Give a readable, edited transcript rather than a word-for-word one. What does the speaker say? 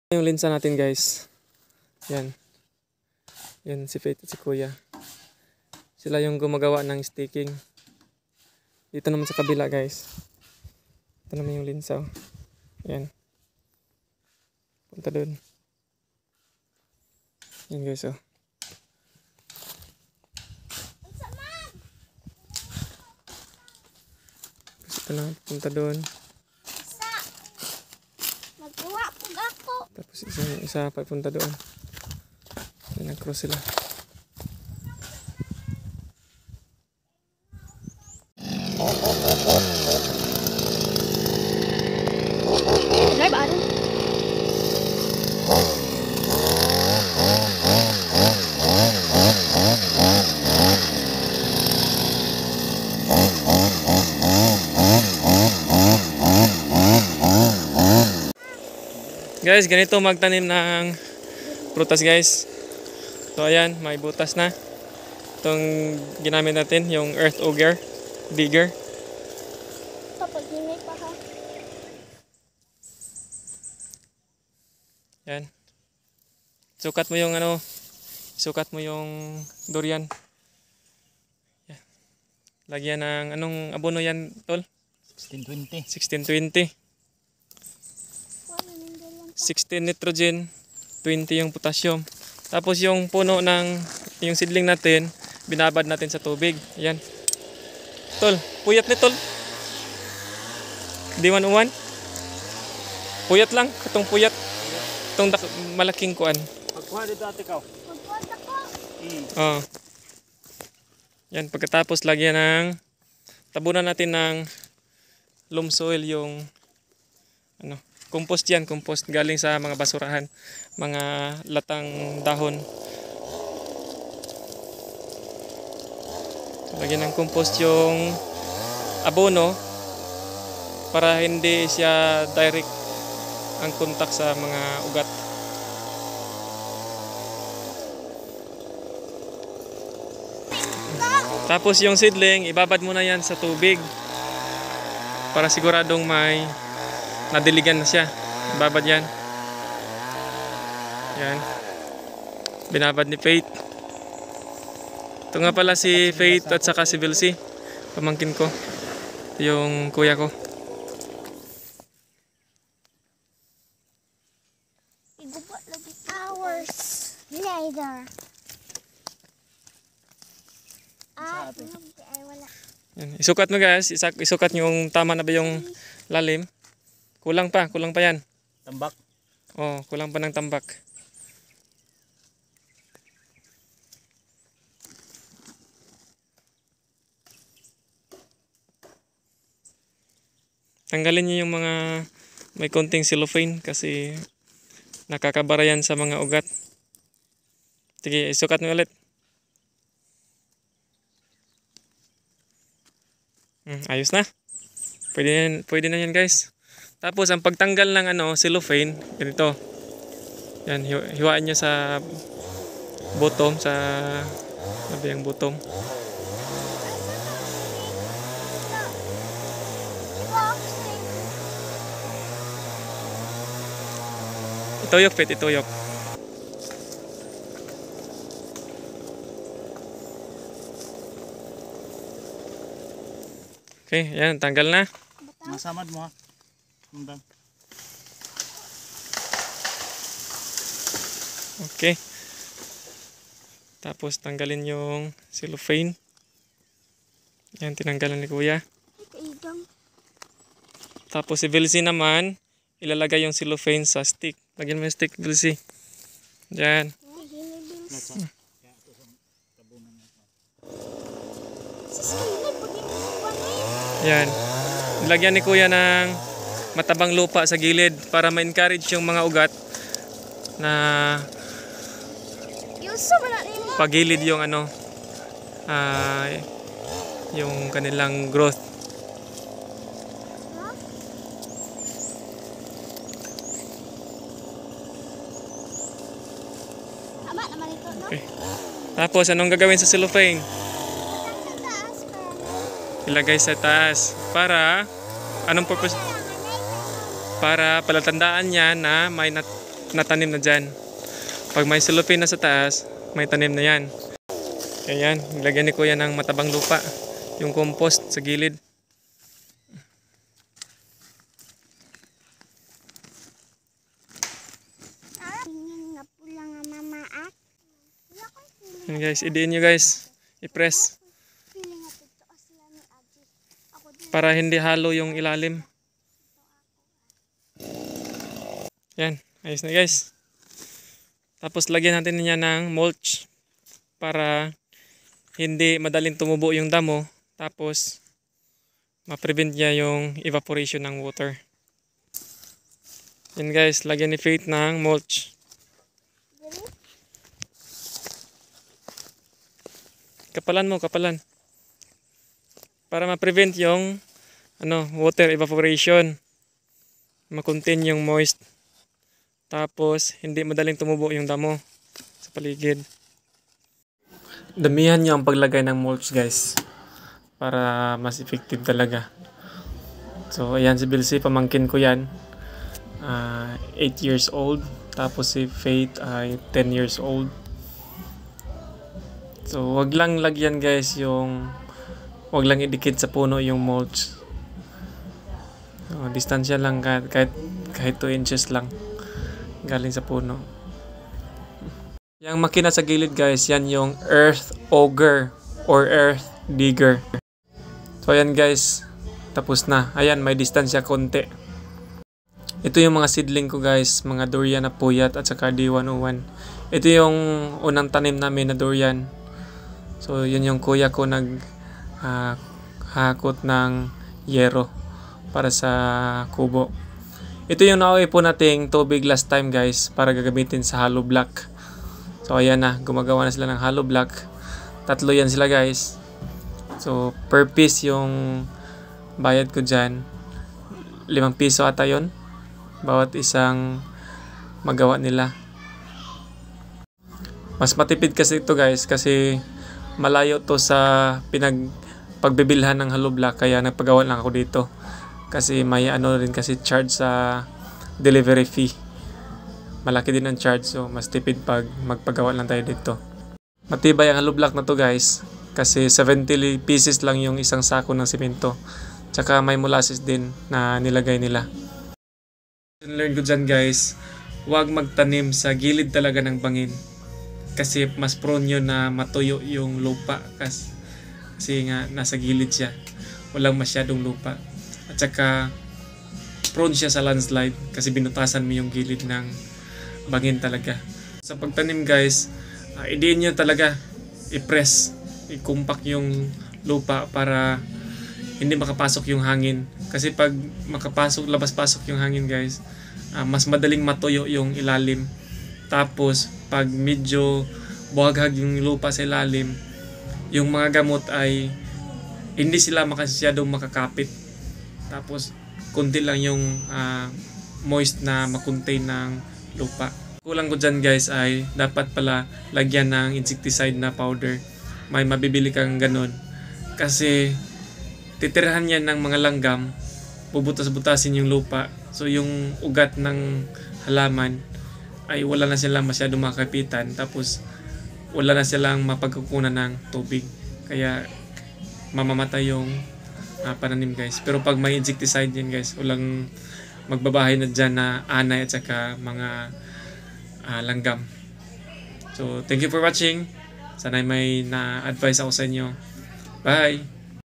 Yung linsa natin guys. Yan. Yan si Faith at si Kuya. Sila yung gumagawa ng staking. Dito naman sa kabila guys. Ito naman yung linsa. Yan. Punta doon. Yan guys oh. Ito na, punta doon. Tapos isa pa punta doon. Nag-cross sila. Drive ano? Guys, ganito magtanim ng prutas guys. So ayan, may butas na. Itong ginamit natin, yung earth auger, digger. Kapag hinay pa ha. Yan. Sukat mo yung ano, sukat mo yung durian. Yan. Lagyan ng anong abono yan, tol? 1620. 1620. 16 nitrogen, 20 yung potassium. Tapos yung puno ng yung seedling natin, binabad natin sa tubig. Ayan. Tol, puyat ni tol. Di 101. Puyat lang, katong puyat. Itong malaking kuan. Pagkuha dito ate ka. Magpuan ako. Oh. Yan, pagkatapos lagyan ng tabunan natin ng loam soil yung ano, compost yan, compost galing sa mga basurahan, mga latang dahon. Lagyan ng compost yung abono para hindi siya direct ang contact sa mga ugat. Tapos yung seedling, ibabad mo na yan sa tubig para siguradong may nadiligan na siya. Ibabad yan. Yan. Binabad ni Faith. Ito nga pala si Faith at saka si Vilsi. Pamangkin ko. Ito yung kuya ko. Igubot lagi hours later. Ay wala. Yan. Isukat mo guys. Isukat nyo yung tama na ba yung lalim. Kulang pa yan. Tambak. Oh, kulang pa ng tambak. Tanggalin niyo yung mga may konting cellophane kasi nakakabara yan sa mga ugat. Sige, isukat mo ulit. Ayos na. Pwede na yan guys. Tapos ang pagtanggal ng ano, cellophane, ganito. Yan, hiwain niyo sa bottom, sa yung bottom. Ituyok, Pet, ituyok. Okay, yan, tanggal na. Masamad mo ha. Undang. Okay. Tapos tanggalin yung cellophane. Yan, tinanggalan ni Kuya. Tapos si Vilsi naman, ilalagay yung cellophane sa stick. Lagyan mo yung stick, Vilsi. Yan. Yan. Nilagyan ni Kuya ng matabang lupa sa gilid para ma-encourage yung mga ugat na pagilid yung ano, yung kanilang growth. Okay. Tapos anong gagawin sa cellophane? Ilagay sa taas para anong purpose? Para palatandaan niya na natanim na dyan. Pag may silupin na sa taas, may tanim na yan. Kaya yan, nilagyan ni Kuya ng matabang lupa. Yung compost sa gilid. Tingin nga pula nga mama at. Wala ko feeling. Yan guys, idiin nyo guys. I-press. Feeling nga dito sila ni Adi. Ako din. Para hindi halo yung ilalim. Yan, ayos na guys. Tapos lagyan natin niya ng mulch para hindi madaling tumubo yung damo. Tapos ma-prevent niya yung evaporation ng water. Yan guys, lagyan ni Faith ng mulch. Kapalan mo, kapalan. Para ma-prevent yung water evaporation. Ma-contain yung moist. Tapos, hindi madaling tumubo yung damo sa paligid. Damihan nyo ang paglagay ng mulch guys. Para mas effective talaga. So, ayan si Bilsi, pamangkin ko yan. 8 years old. Tapos si Faith ay 10 years old. So, wag lang lagyan guys wag lang idikit sa puno yung mulch. So, distansya lang kahit 2 inches lang. Galing sa puno. Yung makina sa gilid guys, yan yung earth auger or earth digger. So ayan guys, tapos na. Ayan, may distansya konti. Ito yung mga seedling ko guys, mga durian na puyat at saka D101. Ito yung unang tanim namin na durian. So yun yung kuya ko hakot ng yero para sa kubo. Ito yung nauipon nating tubig last time guys para gagamitin sa hollow block. So ayan na, gumagawa na sila ng hollow block. 3 yan sila guys. So per piece yung bayad ko dyan. 5 piso ata yun. Bawat isang magawa nila. Mas matipid kasi ito guys kasi malayo to sa pagbibilhan ng hollow block. Kaya nagpagawa lang ako dito. Kasi may rin kasi charge sa delivery fee. Malaki din ang charge, so mas tipid pag magpagawa lang tayo dito. Matibay ang hollow block na to guys. Kasi 70 pieces lang yung isang sako ng simento. Tsaka may molasses din na nilagay nila. Learn ko dyan guys, huwag magtanim sa gilid talaga ng bangin. Kasi mas prone yun na matuyo yung lupa. Kasi nga nasa gilid siya. Walang masyadong lupa. At saka prone siya sa landslide kasi binutasan mo yung gilid ng bangin talaga. Sa pagtanim guys, idiin nyo talaga, i-press, i-compact yung lupa para hindi makapasok yung hangin. Kasi pag labas-pasok yung hangin guys, mas madaling matuyo yung ilalim. Tapos pag medyo buhaghag yung lupa sa ilalim, yung mga gamot ay hindi sila masyadong makakapit. Tapos kunti lang yung moist na makontain ng lupa. Kulang ko dyan guys ay dapat pala lagyan ng insecticide na powder. May mabibili kang ganun. Kasi titirahan yan ng mga langgam, bubutas-butasin yung lupa. So yung ugat ng halaman ay wala na silang masyadong makapitan. Tapos wala na silang mapagkukunan ng tubig. Kaya mamamatay yung pananim guys. Pero pag may insecticide yan guys, walang magbabahay na dyan na anay at saka mga langgam. So thank you for watching. Sana may na-advise ako sa inyo. Bye!